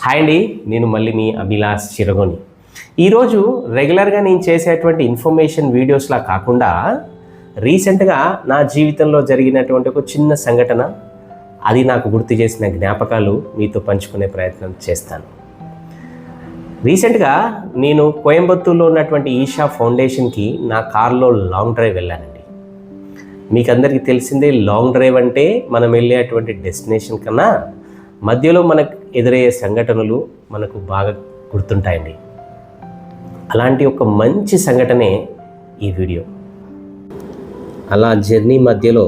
Hi అండి, నేను మళ్ళీ మీ అభిలాష్ చిరగోని. ఈరోజు రెగ్యులర్గా నేను చేసేటువంటి ఇన్ఫర్మేషన్ వీడియోస్లా కాకుండా రీసెంట్గా నా జీవితంలో జరిగినటువంటి ఒక చిన్న సంఘటన, అది నాకు గుర్తు చేసిన జ్ఞాపకాలు మీతో పంచుకునే ప్రయత్నం చేస్తాను. రీసెంట్గా నేను కోయంబత్తూరులో ఉన్నటువంటి ఈషా ఫౌండేషన్కి నా కార్లో లాంగ్ డ్రైవ్ వెళ్ళానండి. మీకు అందరికీ తెలిసిందే, లాంగ్ డ్రైవ్ అంటే మనం వెళ్ళేటువంటి డెస్టినేషన్ కన్నా మధ్యలో మనకు ఎదురయ్యే సంఘటనలు మనకు బాగా గుర్తుంటాయండి. అలాంటి ఒక మంచి సంఘటనే ఈ వీడియో. అలా జర్నీ మధ్యలో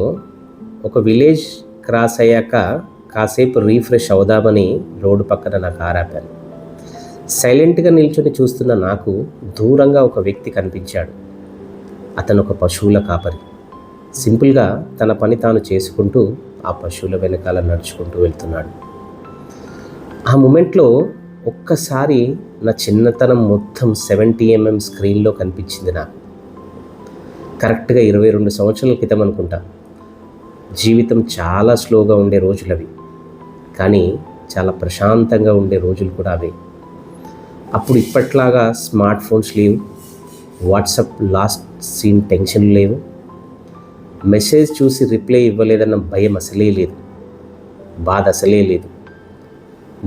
ఒక విలేజ్ క్రాస్ అయ్యాక కాసేపు రీఫ్రెష్ అవుదామని రోడ్డు పక్కన నా కారు ఆపాను. సైలెంట్గా నిల్చొని చూస్తున్న నాకు దూరంగా ఒక వ్యక్తి కనిపించాడు. అతను ఒక పశువుల కాపరి. సింపుల్గా తన పని తాను చేసుకుంటూ ఆ పశువుల వెనకాల నడుచుకుంటూ వెళ్తున్నాడు. ఆ మూమెంట్లో ఒక్కసారి నా చిన్నతనం మొత్తం 70 mm స్క్రీన్లో కనిపించింది. నాకు కరెక్ట్గా 22 సంవత్సరాల క్రితం అనుకుంటా. జీవితం చాలా స్లోగా ఉండే రోజులు అవి, కానీ చాలా ప్రశాంతంగా ఉండే రోజులు కూడా అవే. అప్పుడు ఇప్పట్లాగా స్మార్ట్ ఫోన్స్ లేవు, వాట్సాప్ లాస్ట్ సీన్ టెన్షన్ లేవు, మెసేజ్ చూసి రిప్లై ఇవ్వలేదన్న భయం అసలే లేదు, బాధ అసలే లేదు,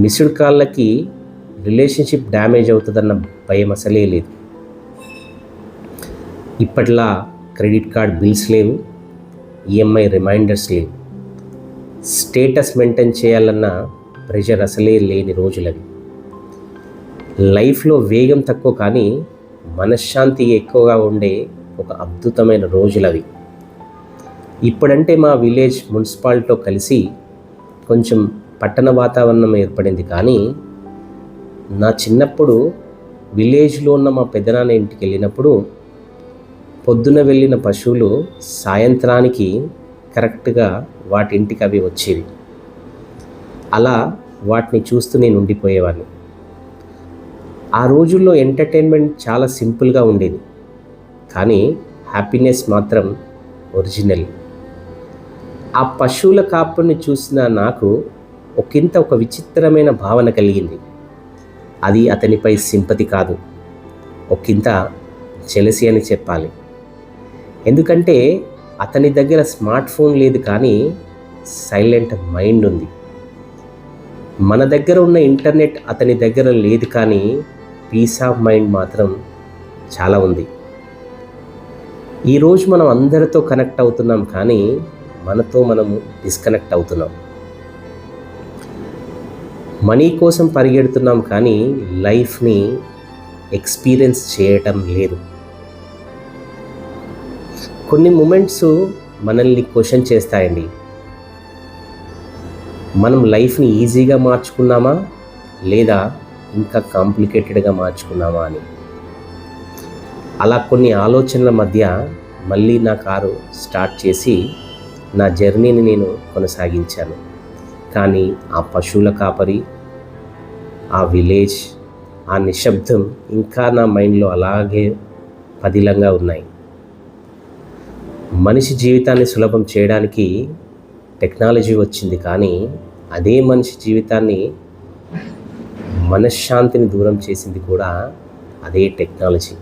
మిస్డ్ కాళ్ళకి రిలేషన్షిప్ డ్యామేజ్ అవుతుందన్న భయం అసలే లేదు. ఇప్పట్లా క్రెడిట్ కార్డ్ బిల్స్ లేవు, ఈఎంఐ రిమైండర్స్ లేవు, స్టేటస్ మెయింటైన్ చేయాలన్న ప్రెషర్ అసలే లేని రోజులవి. లైఫ్లో వేగం తక్కువ కానీ మనశ్శాంతి ఎక్కువగా ఉండే ఒక అద్భుతమైన రోజులవి. ఇప్పుడంటే మా విలేజ్ మున్సిపాలిటీతో కలిసి కొంచెం పట్టణ వాతావరణం ఏర్పడింది, కానీ నా చిన్నప్పుడు విలేజ్లో ఉన్న మా పెద్దనాన్న ఇంటికి వెళ్ళినప్పుడు పొద్దున వెళ్ళిన పశువులు సాయంత్రానికి కరెక్ట్గా వాటి ఇంటికి అవి వచ్చేవి. అలా వాటిని చూస్తూ నేను ఉండిపోయేవాడిని. ఆ రోజుల్లో ఎంటర్టైన్మెంట్ చాలా సింపుల్గా ఉండేది, కానీ హ్యాపీనెస్ మాత్రం ఒరిజినల్. ఆ పశువుల కాపుని చూసిన నాకు ఒక విచిత్రమైన భావన కలిగింది. అది అతనిపై సింపతి కాదు, ఒకంత జెలసీ అని చెప్పాలి. ఎందుకంటే అతని దగ్గర స్మార్ట్ ఫోన్ లేదు, కానీ సైలెంట్ మైండ్ ఉంది. మన దగ్గర ఉన్న ఇంటర్నెట్ అతని దగ్గర లేదు, కానీ పీస్ ఆఫ్ మైండ్ మాత్రం చాలా ఉంది. ఈరోజు మనం అందరితో కనెక్ట్ అవుతున్నాం, కానీ మనతో మనము డిస్కనెక్ట్ అవుతున్నాం. మనీ కోసం పరిగెడుతున్నాం, కానీ లైఫ్ని ఎక్స్పీరియన్స్ చేయటం లేదు. కొన్ని మూమెంట్స్ మనల్ని క్వశ్చన్ చేస్తాయండి. మనం లైఫ్ని ఈజీగా మార్చుకున్నామా లేదా ఇంకా కాంప్లికేటెడ్గా మార్చుకున్నామా అని. అలా కొన్ని ఆలోచనల మధ్య మళ్ళీ నా కారు స్టార్ట్ చేసి నా జర్నీని నేను కొనసాగించాను. కానీ ఆ పశువుల కాపరి, ఆ విలేజ్, ఆ నిశ్శబ్దం ఇంకా నా మైండ్లో అలాగే పదిలంగా ఉన్నాయి. మనిషి జీవితాన్ని సులభం చేయడానికి టెక్నాలజీ వచ్చింది, కానీ అదే మనిషి జీవితాన్ని, మనశ్శాంతిని దూరం చేసింది కూడా అదే టెక్నాలజీ.